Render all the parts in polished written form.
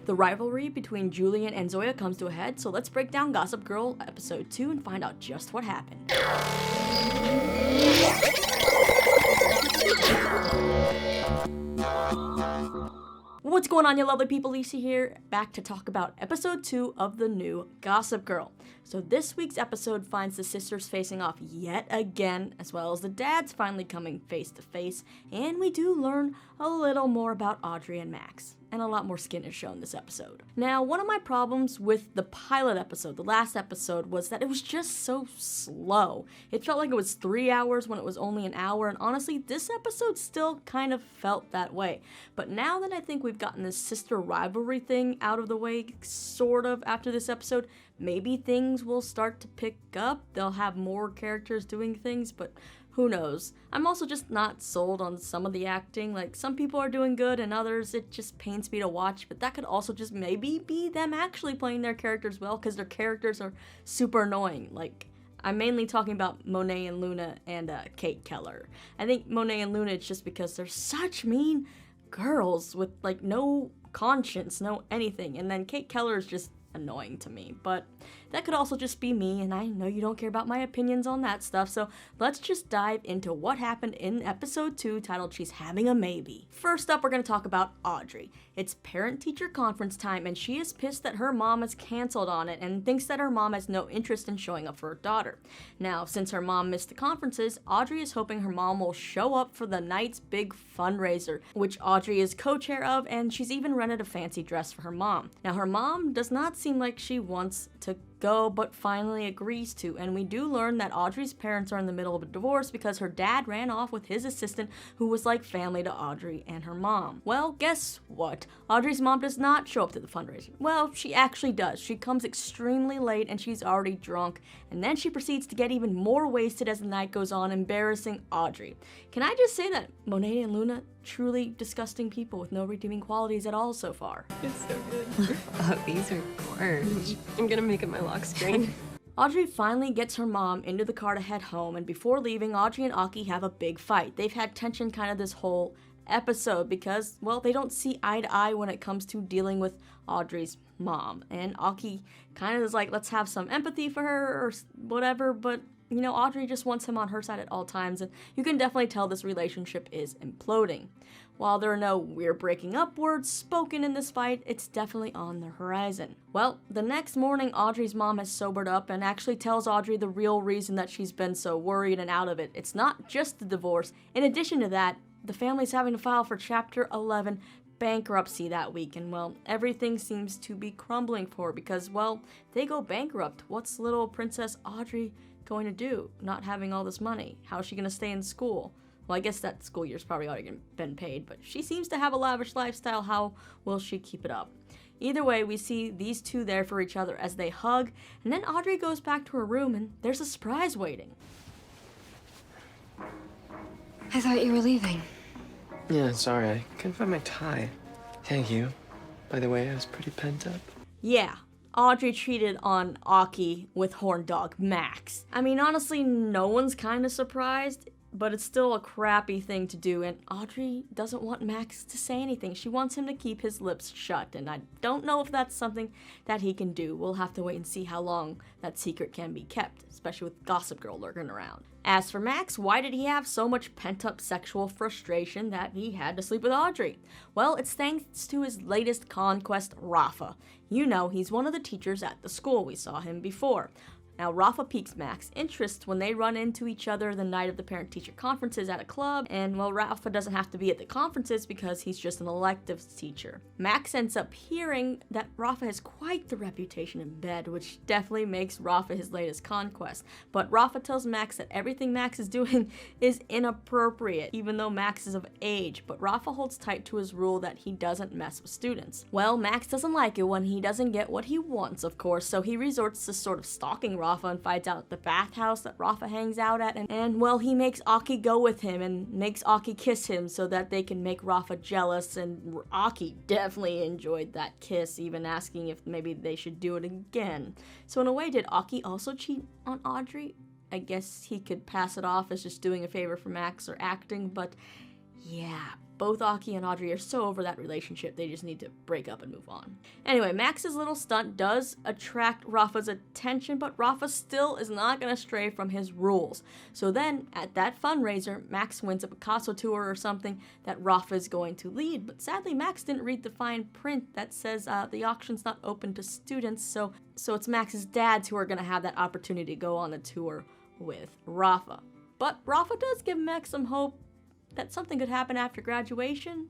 The rivalry between Julien and Zoya comes to a head, so let's break down Gossip Girl episode 2 and find out just what happened. What's going on, you lovely people? Lisa here, back to talk about episode 2 of the new Gossip Girl. So this week's episode finds the sisters facing off yet again, as well as the dads finally coming face to face, and we do learn a little more about Audrey and Max. And a lot more skin is shown this episode. Now, one of my problems with the pilot episode, the last episode, was that it was just so slow. It felt like it was 3 hours when it was only an hour, and honestly, this episode still kind of felt that way. But now that I think we've gotten this sister rivalry thing out of the way, sort of, after this episode, maybe things will start to pick up. They'll have more characters doing things, but who knows? I'm also just not sold on some of the acting. Like, some people are doing good and others, it just pains me to watch, but that could also just maybe be them actually playing their characters well, because their characters are super annoying. Like, I'm mainly talking about Monet and Luna and Kate Keller. I think Monet and Luna, it's just because they're such mean girls with, like, no conscience, no anything, and then Kate Keller is just annoying to me, but that could also just be me, and I know you don't care about my opinions on that stuff, so let's just dive into what happened in episode 2 titled She's Having a Maybe. First up, we're going to talk about Audrey. It's parent-teacher conference time, and she is pissed that her mom has canceled on it and thinks that her mom has no interest in showing up for her daughter. Now, since her mom missed the conferences, Audrey is hoping her mom will show up for the night's big fundraiser, which Audrey is co-chair of, and she's even rented a fancy dress for her mom. Now, her mom does not seem like she wants to go, but finally agrees to, and we do learn that Audrey's parents are in the middle of a divorce because her dad ran off with his assistant, who was like family to Audrey and her mom. Well, guess what? Audrey's mom does not show up to the fundraiser. Well, she actually does. She comes extremely late and she's already drunk, and then she proceeds to get even more wasted as the night goes on, embarrassing Audrey. Can I just say that Monet and Luna, truly disgusting people with no redeeming qualities at all so far. It's so good. Oh, these are gorgeous. I'm gonna make it my lock screen. Audrey finally gets her mom into the car to head home, and before leaving, Audrey and Aki have a big fight. They've had tension kind of this whole episode because, well, they don't see eye to eye when it comes to dealing with Audrey's mom. And Aki kind of is like, let's have some empathy for her or whatever, but you know, Audrey just wants him on her side at all times, and you can definitely tell this relationship is imploding. While there are no "we're breaking up" words spoken in this fight, it's definitely on the horizon. Well, the next morning, Audrey's mom has sobered up and actually tells Audrey the real reason that she's been so worried and out of it. It's not just the divorce. In addition to that, the family's having to file for Chapter 11 bankruptcy that week, and well, everything seems to be crumbling for her because, well, they go bankrupt. What's little Princess Audrey going to do, not having all this money? How is she going to stay in school? Well, I guess that school year's probably already been paid, but she seems to have a lavish lifestyle. How will she keep it up? Either way, we see these two there for each other as they hug, and then Audrey goes back to her room and there's a surprise waiting. I thought you were leaving. Yeah, sorry, I couldn't find my tie. Thank you. By the way, I was pretty pent up. Yeah. Audrey cheated on Aki with horn dog Max. I mean, honestly, no one's kind of surprised, but it's still a crappy thing to do, and Audrey doesn't want Max to say anything. She wants him to keep his lips shut, and I don't know if that's something that he can do. We'll have to wait and see how long that secret can be kept, especially with Gossip Girl lurking around. As for Max, why did he have so much pent-up sexual frustration that he had to sleep with Audrey? Well, it's thanks to his latest conquest, Rafa. You know, he's one of the teachers at the school. We saw him before. Now, Rafa piques Max's interest when they run into each other the night of the parent-teacher conferences at a club, and, well, Rafa doesn't have to be at the conferences because he's just an electives teacher. Max ends up hearing that Rafa has quite the reputation in bed, which definitely makes Rafa his latest conquest. But Rafa tells Max that everything Max is doing is inappropriate, even though Max is of age, but Rafa holds tight to his rule that he doesn't mess with students. Well, Max doesn't like it when he doesn't get what he wants, of course, so he resorts to sort of stalking Rafa and finds out the bathhouse that Rafa hangs out at, and well, he makes Aki go with him and makes Aki kiss him so that they can make Rafa jealous, and Aki definitely enjoyed that kiss, even asking if maybe they should do it again. So in a way, did Aki also cheat on Audrey? I guess he could pass it off as just doing a favor for Max or acting, but Yeah, both Aki and Audrey are so over that relationship, they just need to break up and move on. Anyway, Max's little stunt does attract Rafa's attention, but Rafa still is not going to stray from his rules. So then, at that fundraiser, Max wins a Picasso tour or something that Rafa is going to lead, but sadly Max didn't read the fine print that says the auction's not open to students, so it's Max's dads who are going to have that opportunity to go on the tour with Rafa. But Rafa does give Max some hope that something could happen after graduation.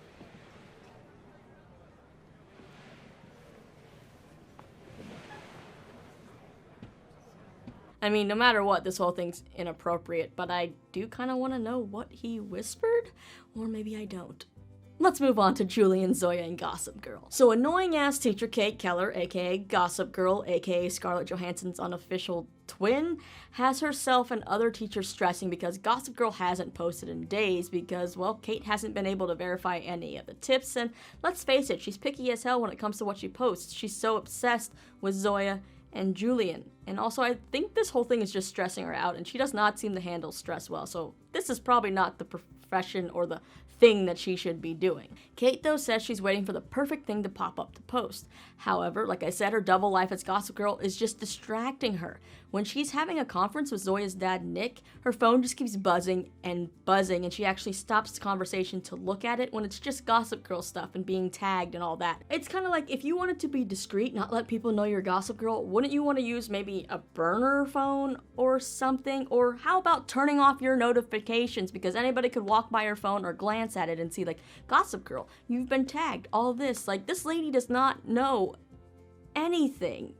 I mean, no matter what, this whole thing's inappropriate, but I do kind of want to know what he whispered, or maybe I don't. Let's move on to Julien Zoya and Gossip Girl. So annoying-ass teacher Kate Keller, aka Gossip Girl, aka Scarlett Johansson's unofficial twin, has herself and other teachers stressing because Gossip Girl hasn't posted in days because, well, Kate hasn't been able to verify any of the tips, and let's face it, she's picky as hell when it comes to what she posts. She's so obsessed with Zoya and Julien. And also, I think this whole thing is just stressing her out, and she does not seem to handle stress well, so this is probably not the profession or the thing that she should be doing. Kate, though, says she's waiting for the perfect thing to pop up to post. However, like I said, her double life as Gossip Girl is just distracting her. When she's having a conference with Zoya's dad, Nick, her phone just keeps buzzing, and she actually stops the conversation to look at it when it's just Gossip Girl stuff and being tagged and all that. It's kind of like, if you wanted to be discreet, not let people know you're Gossip Girl, wouldn't you want to use maybe a burner phone or something? Or how about turning off your notifications, because anybody could walk by your phone or glance at it and see, like, Gossip Girl, you've been tagged, all this. Like, this lady does not know anything.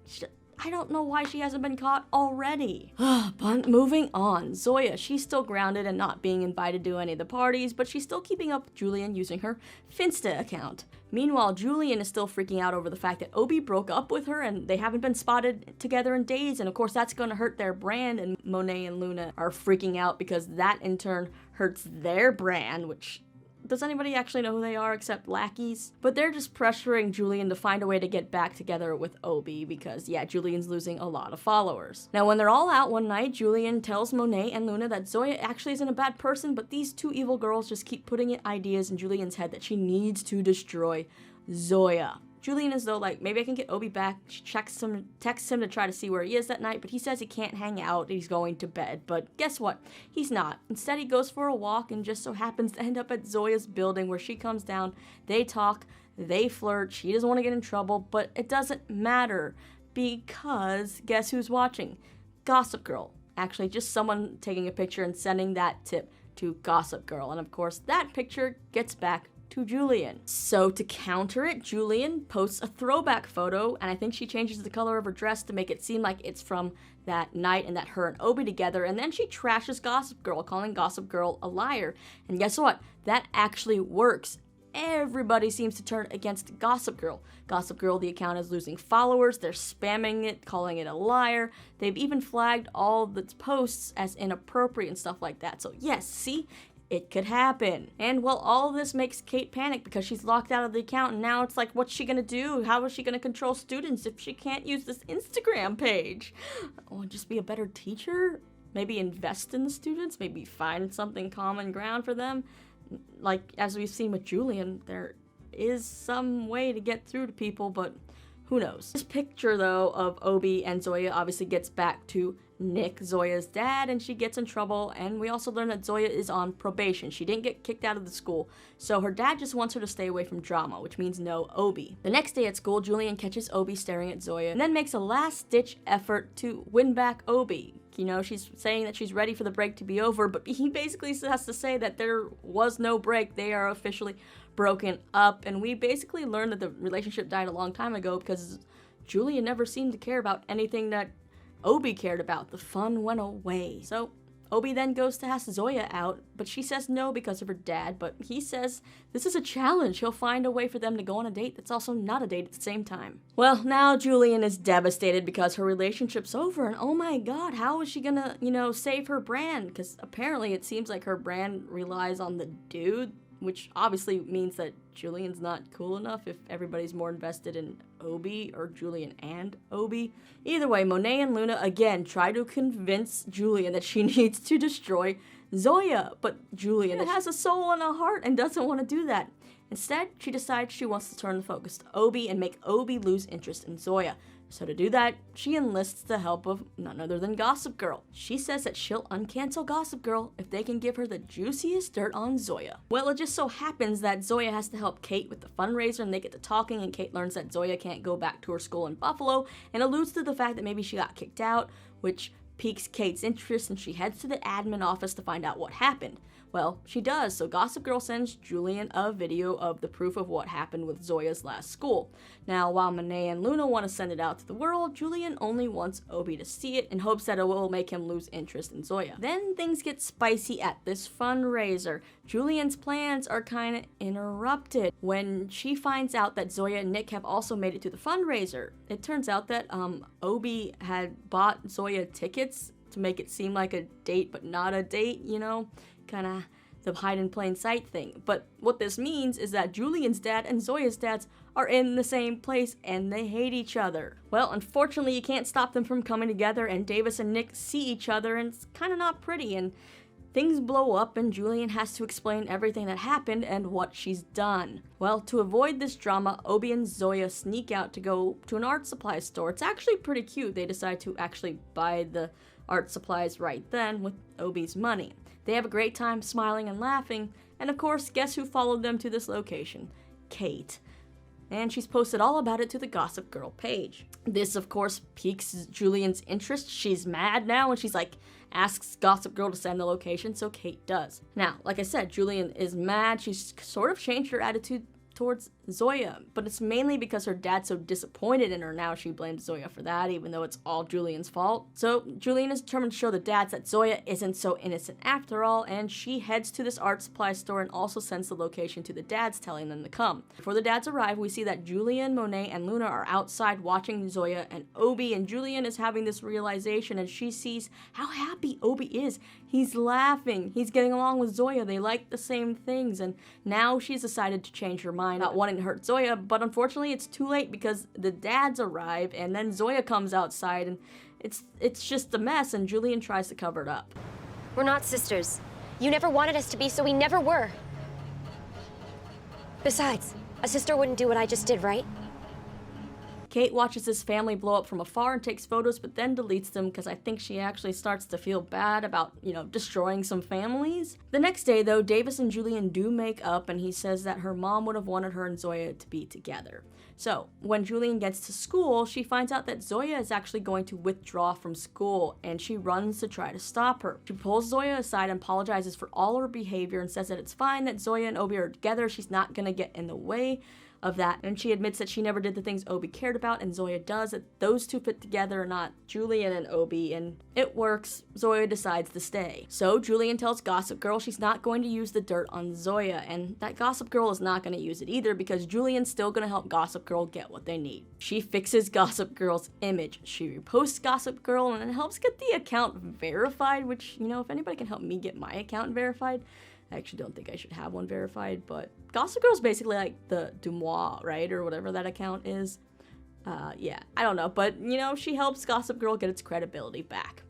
I don't know why she hasn't been caught already. But moving on, Zoya, she's still grounded and not being invited to any of the parties, but she's still keeping up with Julien using her Finsta account. Meanwhile, Julien is still freaking out over the fact that Obi broke up with her and they haven't been spotted together in days, and of course that's going to hurt their brand, and Monet and Luna are freaking out because that in turn hurts their brand, which... does anybody actually know who they are except lackeys? But they're just pressuring Julien to find a way to get back together with Obi because, yeah, Julien's losing a lot of followers. Now, when they're all out one night, Julien tells Monet and Luna that Zoya actually isn't a bad person, but these two evil girls just keep putting ideas in Julien's head that she needs to destroy Zoya. Julien is though like, maybe I can get Obi back. She texts him to try to see where he is that night, but he says he can't hang out, he's going to bed. But guess what? He's not. Instead, he goes for a walk and just so happens to end up at Zoya's building where she comes down. They talk, they flirt, she doesn't want to get in trouble, but it doesn't matter because guess who's watching? Gossip Girl. Actually, just someone taking a picture and sending that tip to Gossip Girl. And of course, that picture gets back to Julien. So to counter it, Julien posts a throwback photo, and I think she changes the color of her dress to make it seem like it's from that night and that her and Obi together, and then she trashes Gossip Girl, calling Gossip Girl a liar. And guess what? That actually works. Everybody seems to turn against Gossip Girl. Gossip Girl, the account is losing followers, they're spamming it, calling it a liar. They've even flagged all the posts as inappropriate and stuff like that. So yes, see? It could happen. And well, all of this makes Kate panic because she's locked out of the account, and now it's like, what's she gonna do? How is she gonna control students if she can't use this Instagram page? Oh, just be a better teacher? Maybe invest in the students? Maybe find something common ground for them? Like, as we've seen with Julien, there is some way to get through to people, but who knows? This picture, though, of Obi and Zoya obviously gets back to Nick, Zoya's dad, and she gets in trouble, and we also learn that Zoya is on probation. She didn't get kicked out of the school, so her dad just wants her to stay away from drama, which means no Obi. The next day at school, Julien catches Obi staring at Zoya, and then makes a last-ditch effort to win back Obi. You know, she's saying that she's ready for the break to be over, but he basically has to say that there was no break. They are officially broken up, and we basically learned that the relationship died a long time ago because Julien never seemed to care about anything that Obi cared about. The fun went away. So Obi then goes to ask Zoya out, but she says no because of her dad, but he says this is a challenge. He'll find a way for them to go on a date that's also not a date at the same time. Well, now Julien is devastated because her relationship's over, and oh my god, how is she gonna, save her brand? Because apparently it seems like her brand relies on the dude, which obviously means that Julien's not cool enough if everybody's more invested in Obi or Julien and Obi. Either way, Monet and Luna again try to convince Julien that she needs to destroy Zoya, but Julien has a soul and a heart and doesn't want to do that. Instead, she decides she wants to turn the focus to Obi and make Obi lose interest in Zoya. So to do that, she enlists the help of none other than Gossip Girl. She says that she'll uncancel Gossip Girl if they can give her the juiciest dirt on Zoya. Well, it just so happens that Zoya has to help Kate with the fundraiser, and they get to talking, and Kate learns that Zoya can't go back to her school in Buffalo and alludes to the fact that maybe she got kicked out, which piques Kate's interest, and she heads to the admin office to find out what happened. Well, she does, so Gossip Girl sends Julien a video of the proof of what happened with Zoya's last school. Now, while Monet and Luna want to send it out to the world, Julien only wants Obi to see it in hopes that it will make him lose interest in Zoya. Then things get spicy at this fundraiser. Julien's plans are kind of interrupted when she finds out that Zoya and Nick have also made it to the fundraiser. It turns out that Obi had bought Zoya tickets to make it seem like a date but not a date, you know? Kind of the hide in plain sight thing. But what this means is that Julien's dad and Zoya's dads are in the same place and they hate each other. Well, unfortunately, you can't stop them from coming together, and Davis and Nick see each other, and it's kind of not pretty, and things blow up, and Julien has to explain everything that happened and what she's done. Well, to avoid this drama, Obi and Zoya sneak out to go to an art supply store. It's actually pretty cute. They decide to actually buy the art supplies right then with Obi's money. They have a great time smiling and laughing, and of course, guess who followed them to this location? Kate. And she's posted all about it to the Gossip Girl page. This, of course, piques Julien's interest. She's mad now, and she's like, asks Gossip Girl to send the location, so Kate does. Now, like I said, Julien is mad. She's sort of changed her attitude towards Zoya, but it's mainly because her dad's so disappointed in her now. She blames Zoya for that, even though it's all Julien's fault. So Julien is determined to show the dads that Zoya isn't so innocent after all, and she heads to this art supply store and also sends the location to the dads, telling them to come. Before the dads arrive, we see that Julien, Monet, and Luna are outside watching Zoya and Obi, and Julien is having this realization as she sees how happy Obi is. He's laughing, he's getting along with Zoya, they like the same things, and now she's decided to change her mind, not wanting to hurt Zoya, but unfortunately it's too late because the dads arrive, and then Zoya comes outside, and it's just a mess, and Julien tries to cover it up. We're not sisters. You never wanted us to be, so we never were. Besides, a sister wouldn't do what I just did, right? Kate watches his family blow up from afar and takes photos, but then deletes them because I think she actually starts to feel bad about, destroying some families. The next day, though, Davis and Julien do make up, and he says that her mom would have wanted her and Zoya to be together. So, when Julien gets to school, she finds out that Zoya is actually going to withdraw from school, and she runs to try to stop her. She pulls Zoya aside and apologizes for all her behavior and says that it's fine that Zoya and Obi are together, she's not gonna get in the way of that, and she admits that she never did the things Obi cared about, and Zoya does, that those two fit together, not Julien and Obi, and it works. Zoya decides to stay. So Julien tells Gossip Girl she's not going to use the dirt on Zoya, and that Gossip Girl is not going to use it either because Julien's still going to help Gossip Girl get what they need. She fixes Gossip Girl's image. She reposts Gossip Girl and it helps get the account verified, which, if anybody can help me get my account verified, I actually don't think I should have one verified, but Gossip Girl's basically like the Dumois, right? Or whatever that account is. Yeah, I don't know, but, she helps Gossip Girl get its credibility back.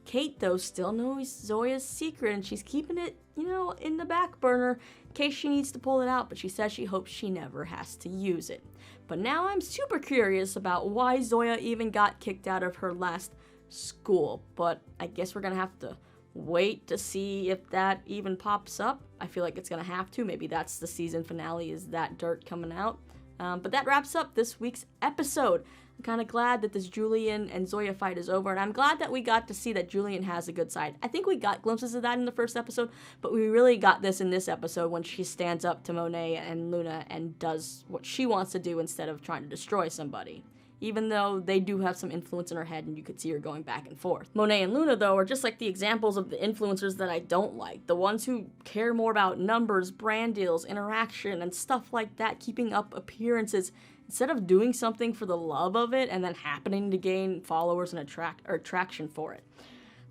Kate, though, still knows Zoya's secret, and she's keeping it, in the back burner in case she needs to pull it out, but she says she hopes she never has to use it. But now I'm super curious about why Zoya even got kicked out of her last school, but I guess we're gonna have to wait to see if that even pops up. I feel like it's gonna have to. Maybe that's the season finale, is that dirt coming out. But that wraps up this week's episode. I'm kind of glad that this Julien and Zoya fight is over, and I'm glad that we got to see that Julien has a good side. I think we got glimpses of that in the first episode, but we really got this in this episode when she stands up to Monet and Luna and does what she wants to do instead of trying to destroy somebody. Even though they do have some influence in her head and you could see her going back and forth. Monet and Luna, though, are just like the examples of the influencers that I don't like. The ones who care more about numbers, brand deals, interaction, and stuff like that, keeping up appearances, instead of doing something for the love of it and then happening to gain followers and attraction for it.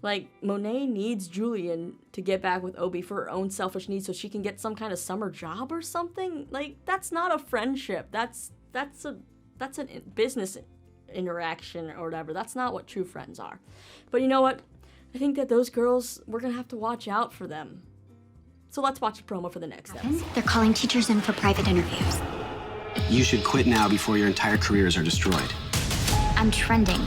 Like, Monet needs Julien to get back with Obi for her own selfish needs so she can get some kind of summer job or something. Like, that's not a friendship. That's a business interaction or whatever. That's not what true friends are. But you know what? I think that those girls, we're gonna have to watch out for them. So let's watch a promo for the next episode. They're calling teachers in for private interviews. You should quit now before your entire careers are destroyed. I'm trending.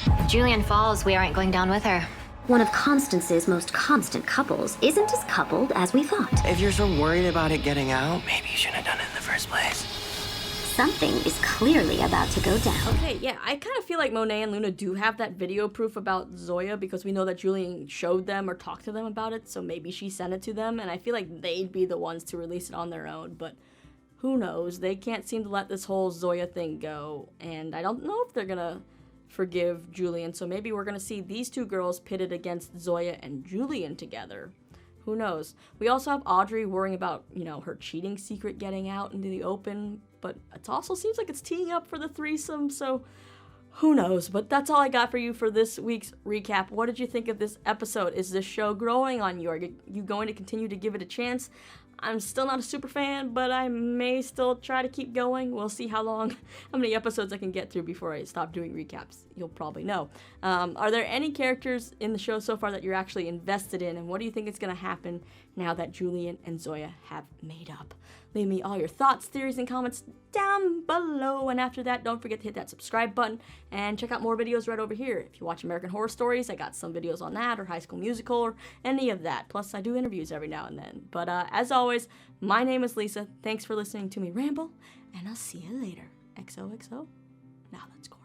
If Julian falls, we aren't going down with her. One of Constance's most constant couples isn't as coupled as we thought. If you're so worried about it getting out, maybe you shouldn't have done it in the first place. Something is clearly about to go down. Okay, yeah, I kind of feel like Monet and Luna do have that video proof about Zoya because we know that Julien showed them or talked to them about it, so maybe she sent it to them, and I feel like they'd be the ones to release it on their own, but who knows? They can't seem to let this whole Zoya thing go, and I don't know if they're gonna forgive Julien, so maybe we're gonna see these two girls pitted against Zoya and Julien together. Who knows? We also have Audrey worrying about, her cheating secret getting out into the open, but it also seems like it's teeing up for the threesome, so who knows? But that's all I got for you for this week's recap. What did you think of this episode? Is this show growing on you? Are you going to continue to give it a chance? I'm still not a super fan, but I may still try to keep going. We'll see how many episodes I can get through before I stop doing recaps. You'll probably know. Are there any characters in the show so far that you're actually invested in, and what do you think is going to happen now that Julien and Zoya have made up? Leave me all your thoughts, theories, and comments down below, and after that, don't forget to hit that subscribe button and check out more videos right over here. If you watch American Horror Stories, I got some videos on that, or High School Musical, or any of that. Plus, I do interviews every now and then. But as always, my name is Lisa. Thanks for listening to me ramble, and I'll see you later. XOXO. Now let's go.